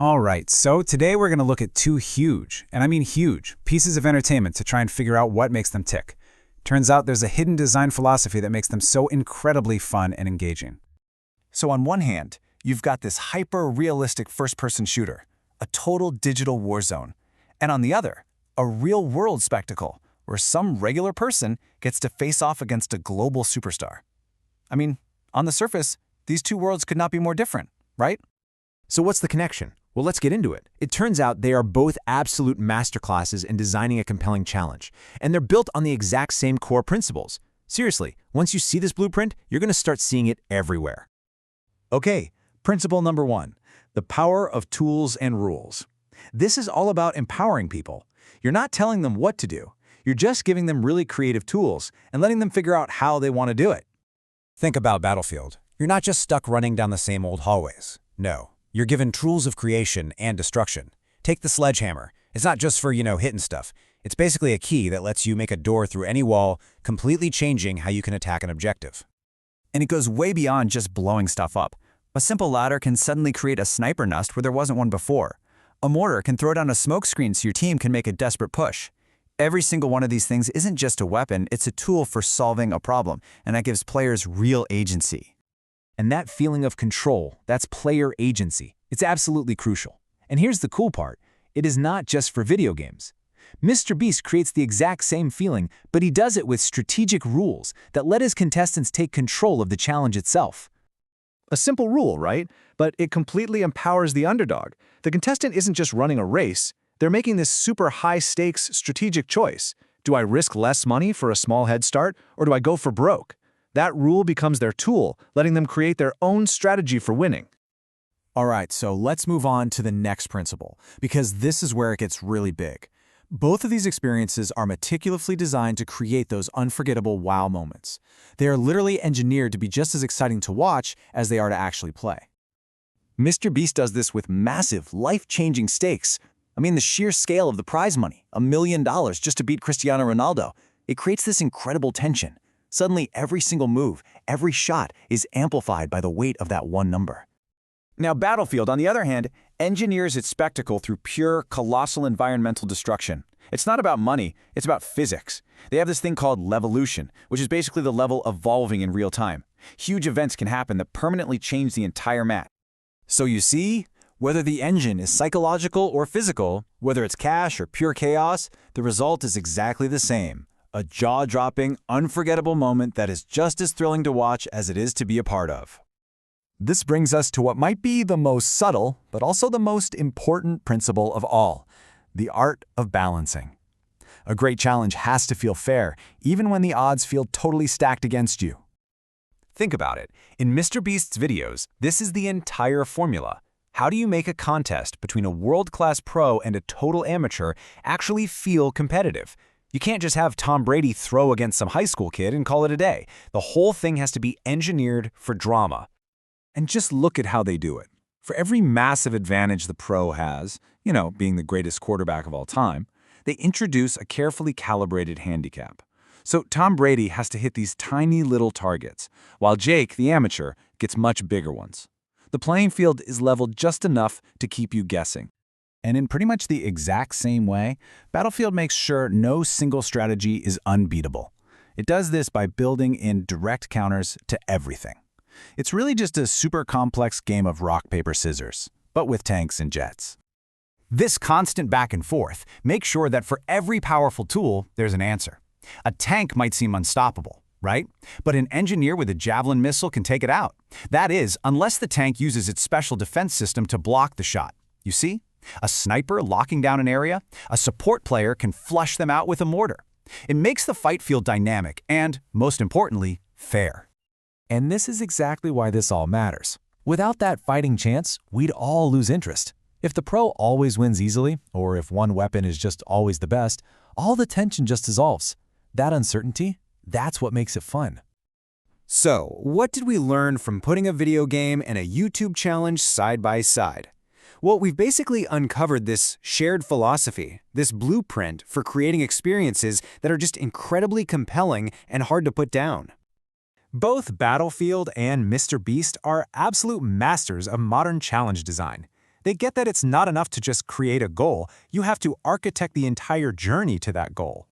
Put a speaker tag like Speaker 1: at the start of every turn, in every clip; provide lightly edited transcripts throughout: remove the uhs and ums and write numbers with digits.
Speaker 1: All right, so today we're going to look at two huge, and I mean huge, pieces of entertainment to try and figure out what makes them tick. Turns out there's a hidden design philosophy that makes them so incredibly fun and engaging.
Speaker 2: So on one hand, you've got this hyper-realistic first-person shooter, a total digital war zone. And on the other, a real-world spectacle where some regular person gets to face off against a global superstar. I mean, on the surface, these two worlds could not be more different, right?
Speaker 3: So what's the connection? Well, let's get into it. It turns out they are both absolute masterclasses in designing a compelling challenge, and they're built on the exact same core principles. Seriously, once you see this blueprint, you're going to start seeing it everywhere.
Speaker 2: Okay, principle number one, the power of tools and rules. This is all about empowering people. You're not telling them what to do. You're just giving them really creative tools and letting them figure out how they want to do it.
Speaker 4: Think about Battlefield. You're not just stuck running down the same old hallways. No. You're given tools of creation and destruction. Take the sledgehammer. It's not just for, hitting stuff. It's basically a key that lets you make a door through any wall, completely changing how you can attack an objective.
Speaker 5: And it goes way beyond just blowing stuff up. A simple ladder can suddenly create a sniper nest where there wasn't one before. A mortar can throw down a smoke screen so your team can make a desperate push. Every single one of these things isn't just a weapon, it's a tool for solving a problem, and that gives players real agency.
Speaker 3: And that feeling of control, that's player agency. It's absolutely crucial. And here's the cool part. It is not just for video games. MrBeast creates the exact same feeling, but he does it with strategic rules that let his contestants take control of the challenge itself.
Speaker 2: A simple rule, right? But it completely empowers the underdog. The contestant isn't just running a race. They're making this super high-stakes strategic choice. Do I risk less money for a small head start, or do I go for broke? That rule becomes their tool, letting them create their own strategy for winning.
Speaker 6: All right, so let's move on to the next principle, because this is where it gets really big. Both of these experiences are meticulously designed to create those unforgettable wow moments. They are literally engineered to be just as exciting to watch as they are to actually play.
Speaker 5: MrBeast does this with massive, life-changing stakes. I mean, the sheer scale of the prize money, $1 million just to beat Cristiano Ronaldo. It creates this incredible tension. Suddenly, every single move, every shot is amplified by the weight of that one number. Now, Battlefield, on the other hand, engineers its spectacle through pure, colossal environmental destruction. It's not about money, it's about physics. They have this thing called levolution, which is basically the level evolving in real time. Huge events can happen that permanently change the entire map.
Speaker 4: So you see, whether the engine is psychological or physical, whether it's cash or pure chaos, the result is exactly the same. A jaw-dropping, unforgettable moment that is just as thrilling to watch as it is to be a part of.
Speaker 6: This brings us to what might be the most subtle, but also the most important principle of all, the art of balancing. A great challenge has to feel fair, even when the odds feel totally stacked against you.
Speaker 3: Think about it. In MrBeast's videos, this is the entire formula. How do you make a contest between a world-class pro and a total amateur actually feel competitive? You can't just have Tom Brady throw against some high school kid and call it a day. The whole thing has to be engineered for drama.
Speaker 2: And just look at how they do it. For every massive advantage the pro has, being the greatest quarterback of all time, they introduce a carefully calibrated handicap. So Tom Brady has to hit these tiny little targets, while Jake, the amateur, gets much bigger ones. The playing field is leveled just enough to keep you guessing.
Speaker 1: And in pretty much the exact same way, Battlefield makes sure no single strategy is unbeatable. It does this by building in direct counters to everything. It's really just a super complex game of rock, paper, scissors, but with tanks and jets.
Speaker 4: This constant back and forth makes sure that for every powerful tool, there's an answer. A tank might seem unstoppable, right? But an engineer with a javelin missile can take it out. That is, unless the tank uses its special defense system to block the shot. You see? A sniper locking down an area, a support player can flush them out with a mortar. It makes the fight feel dynamic and, most importantly, fair.
Speaker 6: And this is exactly why this all matters. Without that fighting chance, we'd all lose interest. If the pro always wins easily, or if one weapon is just always the best, all the tension just dissolves. That uncertainty, that's what makes it fun.
Speaker 4: So, what did we learn from putting a video game and a YouTube challenge side by side? Well, we've basically uncovered this shared philosophy, this blueprint for creating experiences that are just incredibly compelling and hard to put down.
Speaker 6: Both Battlefield and MrBeast are absolute masters of modern challenge design.
Speaker 4: They get that it's not enough to just create a goal, you have to architect the entire journey to that goal.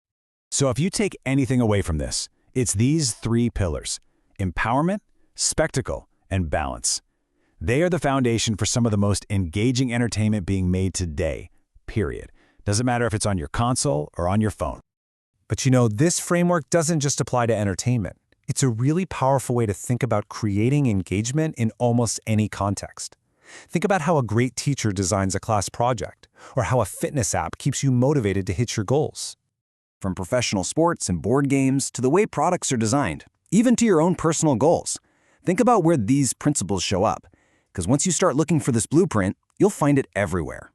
Speaker 1: So if you take anything away from this, it's these 3 pillars: empowerment, spectacle, and balance. They are the foundation for some of the most engaging entertainment being made today, period. Doesn't matter if it's on your console or on your phone.
Speaker 3: But you know, this framework doesn't just apply to entertainment. It's a really powerful way to think about creating engagement in almost any context. Think about how a great teacher designs a class project, or how a fitness app keeps you motivated to hit your goals.
Speaker 5: From professional sports and board games to the way products are designed, even to your own personal goals. Think about where these principles show up, because once you start looking for this blueprint, you'll find it everywhere.